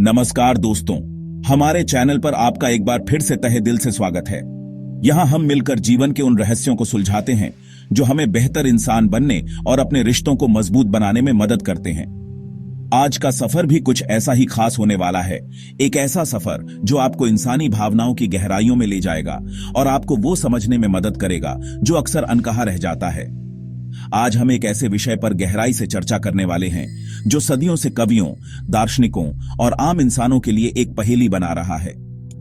नमस्कार दोस्तों, हमारे चैनल पर आपका एक बार फिर से तहे दिल से स्वागत है। यहाँ हम मिलकर जीवन के उन रहस्यों को सुलझाते हैं जो हमें बेहतर इंसान बनने और अपने रिश्तों को मजबूत बनाने में मदद करते हैं। आज का सफर भी कुछ ऐसा ही खास होने वाला है। एक ऐसा सफर जो आपको इंसानी भावनाओं की गहराइयों में ले जाएगा और आपको वो समझने में मदद करेगा जो अक्सर अनकहा रह जाता है। आज हम एक ऐसे विषय पर गहराई से चर्चा करने वाले हैं जो सदियों से कवियों, दार्शनिकों और आम इंसानों के लिए एक पहेली बना रहा है।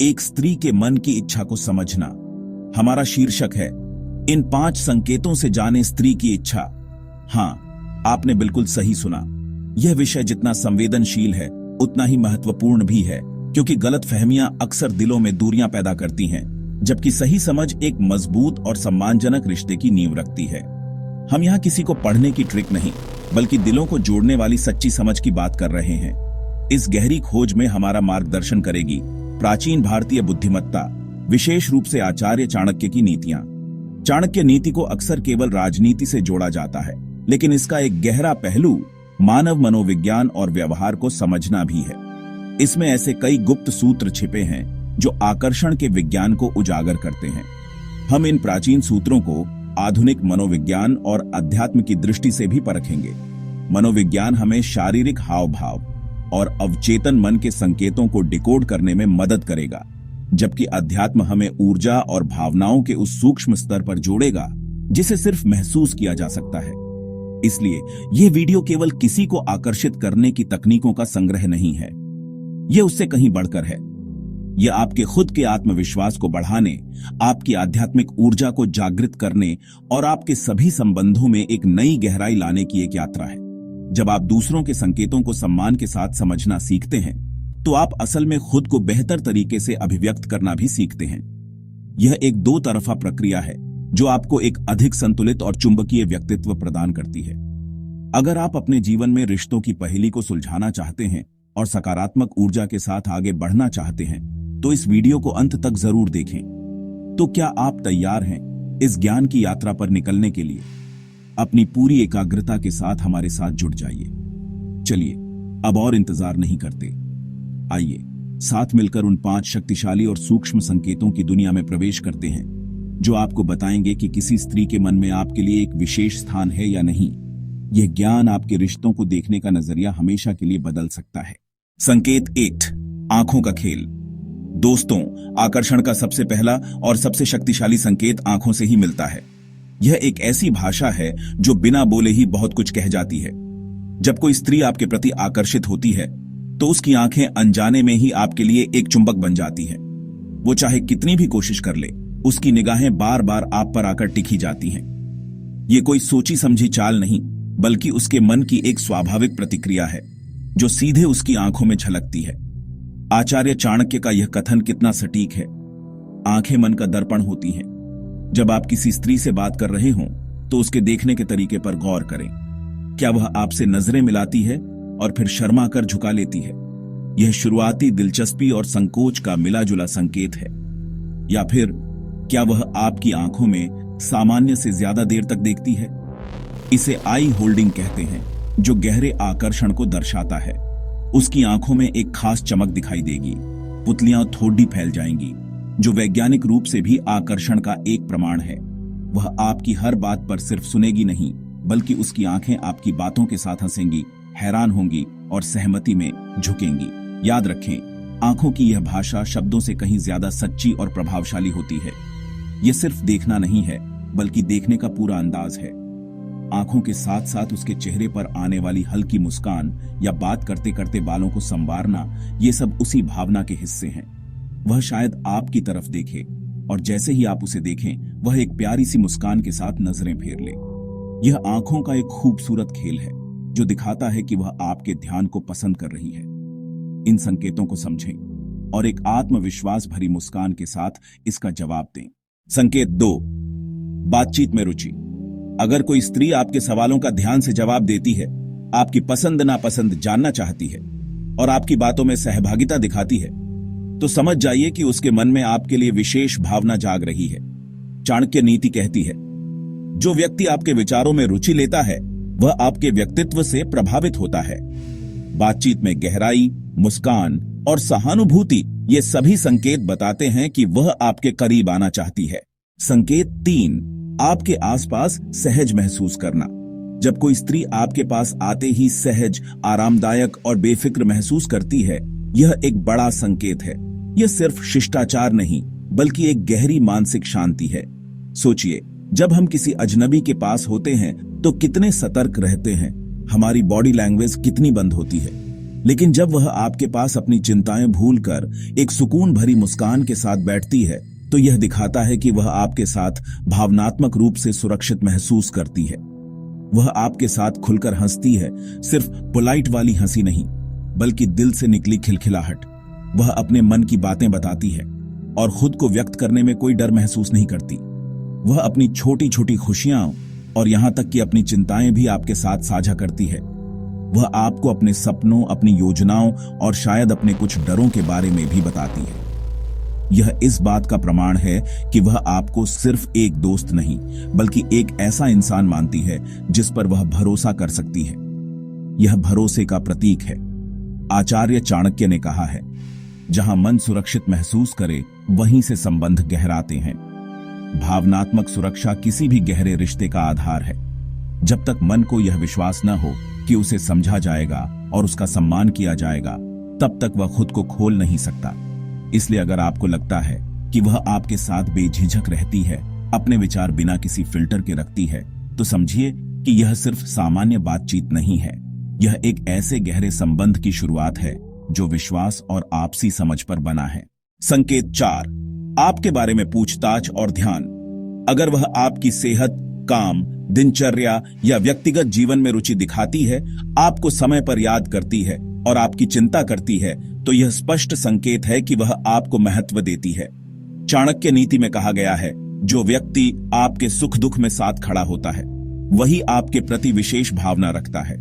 एक स्त्री के मन की इच्छा को समझना। हमारा शीर्षक है इन 5 संकेतों से जाने स्त्री की इच्छा। हाँ, आपने बिल्कुल सही सुना। यह विषय जितना संवेदनशील है उतना ही महत्वपूर्ण भी है, क्योंकि गलतफहमियां अक्सर दिलों में दूरियां पैदा करती हैं, जबकि सही समझ एक मजबूत और सम्मानजनक रिश्ते की नींव रखती है। हम यहाँ किसी को पढ़ने की ट्रिक नहीं, बल्कि दिलों को जोड़ने वाली सच्ची समझ की बात कर रहे हैं। इस गहरी खोज में हमारा मार्गदर्शन करेगी प्राचीन भारतीय बुद्धिमत्ता, विशेष रूप से आचार्य चाणक्य की नीतियां। चाणक्य नीति को अक्सर केवल राजनीति से जोड़ा जाता है, लेकिन इसका एक गहरा पहलू मानव मनोविज्ञान और व्यवहार को समझना भी है। इसमें ऐसे कई गुप्त सूत्र छिपे हैं जो आकर्षण के विज्ञान को उजागर करते हैं। हम इन प्राचीन सूत्रों को आधुनिक मनोविज्ञान और अध्यात्म की दृष्टि से भी परखेंगे। मनोविज्ञान हमें शारीरिक हाव भाव और अवचेतन मन के संकेतों को डिकोड करने में मदद करेगा, जबकि अध्यात्म हमें ऊर्जा और भावनाओं के उस सूक्ष्म स्तर पर जोड़ेगा जिसे सिर्फ महसूस किया जा सकता है। इसलिए यह वीडियो केवल किसी को आकर्षित करने की तकनीकों का संग्रह नहीं है, यह उससे कहीं बढ़कर है। यह आपके खुद के आत्मविश्वास को बढ़ाने, आपकी आध्यात्मिक ऊर्जा को जागृत करने और आपके सभी संबंधों में एक नई गहराई लाने की एक यात्रा है। जब आप दूसरों के संकेतों को सम्मान के साथ समझना सीखते हैं, तो आप असल में खुद को बेहतर तरीके से अभिव्यक्त करना भी सीखते हैं। यह एक दो तरफा प्रक्रिया है जो आपको एक अधिक संतुलित और चुंबकीय व्यक्तित्व प्रदान करती है। अगर आप अपने जीवन में रिश्तों की पहेली को सुलझाना चाहते हैं और सकारात्मक ऊर्जा के साथ आगे बढ़ना चाहते हैं, तो इस वीडियो को अंत तक जरूर देखें। तो क्या आप तैयार हैं इस ज्ञान की यात्रा पर निकलने के लिए? अपनी पूरी एकाग्रता के साथ हमारे साथ जुड़ जाइए। चलिए, अब और इंतजार नहीं करते, आइए साथ मिलकर उन 5 शक्तिशाली और सूक्ष्म संकेतों की दुनिया में प्रवेश करते हैं जो आपको बताएंगे कि किसी स्त्री के मन में आपके लिए एक विशेष स्थान है या नहीं। यह ज्ञान आपके रिश्तों को देखने का नजरिया हमेशा के लिए बदल सकता है। संकेत 8, आंखों का खेल। दोस्तों, आकर्षण का सबसे पहला और सबसे शक्तिशाली संकेत आंखों से ही मिलता है। यह एक ऐसी भाषा है जो बिना बोले ही बहुत कुछ कह जाती है। जब कोई स्त्री आपके प्रति आकर्षित होती है, तो उसकी आंखें अनजाने में ही आपके लिए एक चुंबक बन जाती हैं। वो चाहे कितनी भी कोशिश कर ले, उसकी निगाहें बार बार आप पर आकर टिकी जाती हैं। ये कोई सोची समझी चाल नहीं, बल्कि उसके मन की एक स्वाभाविक प्रतिक्रिया है जो सीधे उसकी आंखों में झलकती है। आचार्य चाणक्य का यह कथन कितना सटीक है। आंखें मन का दर्पण होती हैं। जब आप किसी स्त्री से बात कर रहे हों, तो उसके देखने के तरीके पर गौर करें। क्या वह आपसे नजरें मिलाती है और फिर शर्मा कर झुका लेती है? यह शुरुआती दिलचस्पी और संकोच का मिला जुला संकेत है। या फिर क्या वह आपकी आंखों में सामान्य से ज्यादा देर तक देखती है? इसे आई होल्डिंग कहते हैं, जो गहरे आकर्षण को दर्शाता है। उसकी आंखों में एक खास चमक दिखाई देगी, पुतलियां थोड़ी फैल जाएंगी, जो वैज्ञानिक रूप से भी आकर्षण का एक प्रमाण है। वह आपकी हर बात पर सिर्फ सुनेगी नहीं, बल्कि उसकी आंखें आपकी बातों के साथ हंसेंगी, हैरान होंगी और सहमति में झुकेंगी। याद रखें, आंखों की यह भाषा शब्दों से कहीं ज्यादा सच्ची और प्रभावशाली होती है। यह सिर्फ देखना नहीं है, बल्कि देखने का पूरा अंदाज है। आंखों के साथ साथ उसके चेहरे पर आने वाली हल्की मुस्कान या बात करते करते बालों को संवारना, ये सब उसी भावना के हिस्से हैं। वह शायद आपकी तरफ देखे और जैसे ही आप उसे देखें, वह एक प्यारी सी मुस्कान के साथ नजरें फेर ले। यह आंखों का एक खूबसूरत खेल है जो दिखाता है कि वह आपके ध्यान को पसंद कर रही है। इन संकेतों को समझें और एक आत्मविश्वास भरी मुस्कान के साथ इसका जवाब दें। संकेत 2, बातचीत में रुचि। अगर कोई स्त्री आपके सवालों का ध्यान से जवाब देती है, आपकी पसंद नापसंद जानना चाहती है और आपकी बातों में सहभागिता दिखाती है, तो समझ जाइए कि उसके मन में आपके लिए विशेष भावना जाग रही है। चाणक्य नीति कहती है, जो व्यक्ति आपके विचारों में रुचि लेता है, वह आपके व्यक्तित्व से प्रभावित होता है। बातचीत में गहराई, मुस्कान और सहानुभूति, ये सभी संकेत बताते हैं कि वह आपके करीब आना चाहती है। संकेत 3, आपके आसपास सहज महसूस करना। जब कोई स्त्री आपके पास आते ही सहज, आरामदायक और बेफिक्र महसूस करती है, यह एक बड़ा संकेत है। यह सिर्फ शिष्टाचार नहीं, बल्कि एक गहरी मानसिक शांति है। सोचिए, जब हम किसी अजनबी के पास होते हैं तो कितने सतर्क रहते हैं, हमारी बॉडी लैंग्वेज कितनी बंद होती है। लेकिन जब वह आपके पास अपनी चिंताएं भूलकर एक सुकून भरी मुस्कान के साथ बैठती है, तो यह दिखाता है कि वह आपके साथ भावनात्मक रूप से सुरक्षित महसूस करती है। वह आपके साथ खुलकर हंसती है, सिर्फ पोलाइट वाली हंसी नहीं, बल्कि दिल से निकली खिलखिलाहट। वह अपने मन की बातें बताती है और खुद को व्यक्त करने में कोई डर महसूस नहीं करती। वह अपनी छोटी छोटी खुशियां और यहां तक कि अपनी चिंताएं भी आपके साथ साझा करती है। वह आपको अपने सपनों, अपनी योजनाओं और शायद अपने कुछ डरों के बारे में भी बताती है। यह इस बात का प्रमाण है कि वह आपको सिर्फ एक दोस्त नहीं, बल्कि एक ऐसा इंसान मानती है जिस पर वह भरोसा कर सकती है। यह भरोसे का प्रतीक है। आचार्य चाणक्य ने कहा है, जहां मन सुरक्षित महसूस करे, वहीं से संबंध गहराते हैं। भावनात्मक सुरक्षा किसी भी गहरे रिश्ते का आधार है। जब तक मन को यह विश्वास न हो कि उसे समझा जाएगा और उसका सम्मान किया जाएगा, तब तक वह खुद को खोल नहीं सकता। इसलिए अगर आपको लगता है कि वह आपके साथ बेझिझक रहती है, अपने विचार बिना किसी फिल्टर के रखती है, तो समझिए कि यह सिर्फ सामान्य बातचीत नहीं है। यह एक ऐसे गहरे संबंध की शुरुआत है जो विश्वास और आपसी समझ पर बना है। संकेत 4, आपके बारे में पूछताछ और ध्यान। अगर वह आपकी सेहत, काम, दिनचर्या या व्यक्तिगत जीवन में रुचि दिखाती है, आपको समय पर याद करती है और आपकी चिंता करती है, तो यह स्पष्ट संकेत है कि वह आपको महत्व देती है। चाणक्य नीति में कहा गया है, जो व्यक्ति आपके सुख दुख में साथ खड़ा होता है, वही आपके प्रति विशेष भावना रखता है।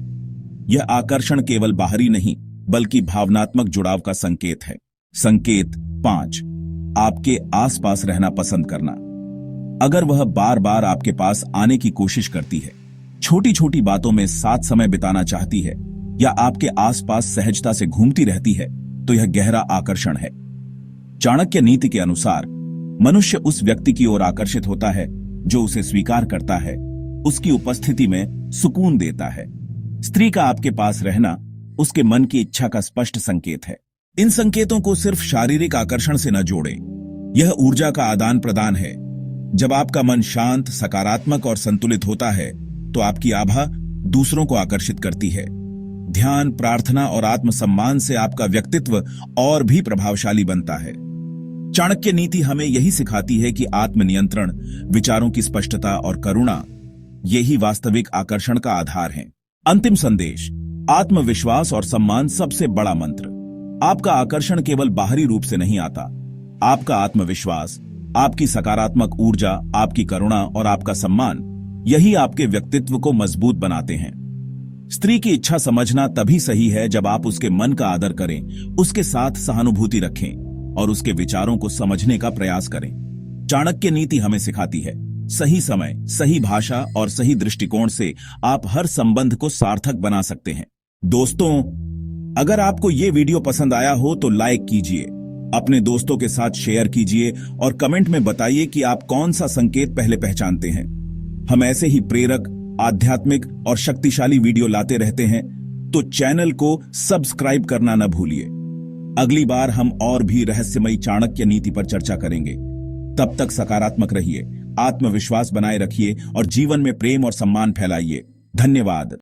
यह आकर्षण केवल बाहरी नहीं, बल्कि भावनात्मक जुड़ाव का संकेत है। संकेत 5, आपके आसपास रहना पसंद करना। अगर वह बार बार आपके पास आने की कोशिश करती है, छोटी छोटी बातों में साथ समय बिताना चाहती है या आपके आसपास सहजता से घूमती रहती है, तो यह गहरा आकर्षण है। चाणक्य नीति के अनुसार मनुष्य उस व्यक्ति की ओर आकर्षित होता है जो उसे स्वीकार करता है, उसकी उपस्थिति में सुकून देता है। स्त्री का आपके पास रहना उसके मन की इच्छा का स्पष्ट संकेत है। इन संकेतों को सिर्फ शारीरिक आकर्षण से न जोड़ें, यह ऊर्जा का आदान प्रदान है। जब आपका मन शांत, सकारात्मक और संतुलित होता है, तो आपकी आभा दूसरों को आकर्षित करती है। ध्यान, प्रार्थना और आत्मसम्मान से आपका व्यक्तित्व और भी प्रभावशाली बनता है। चाणक्य नीति हमें यही सिखाती है कि आत्मनियंत्रण, विचारों की स्पष्टता और करुणा, यही वास्तविक आकर्षण का आधार हैं। अंतिम संदेश, आत्मविश्वास और सम्मान सबसे बड़ा मंत्र। आपका आकर्षण केवल बाहरी रूप से नहीं आता। आपका आत्मविश्वास, आपकी सकारात्मक ऊर्जा, आपकी करुणा और आपका सम्मान, यही आपके व्यक्तित्व को मजबूत बनाते हैं। स्त्री की इच्छा समझना तभी सही है जब आप उसके मन का आदर करें, उसके साथ सहानुभूति रखें और उसके विचारों को समझने का प्रयास करें। चाणक्य नीति हमें सिखाती है, सही समय, सही भाषा और सही दृष्टिकोण से आप हर संबंध को सार्थक बना सकते हैं। दोस्तों, अगर आपको ये वीडियो पसंद आया हो तो लाइक कीजिए, अपने दोस्तों के साथ शेयर कीजिए और कमेंट में बताइए कि आप कौन सा संकेत पहले पहचानते हैं। हम ऐसे ही प्रेरक, आध्यात्मिक और शक्तिशाली वीडियो लाते रहते हैं, तो चैनल को सब्सक्राइब करना न भूलिए। अगली बार हम और भी रहस्यमयी चाणक्य नीति पर चर्चा करेंगे। तब तक सकारात्मक रहिए, आत्मविश्वास बनाए रखिए और जीवन में प्रेम और सम्मान फैलाइए। धन्यवाद।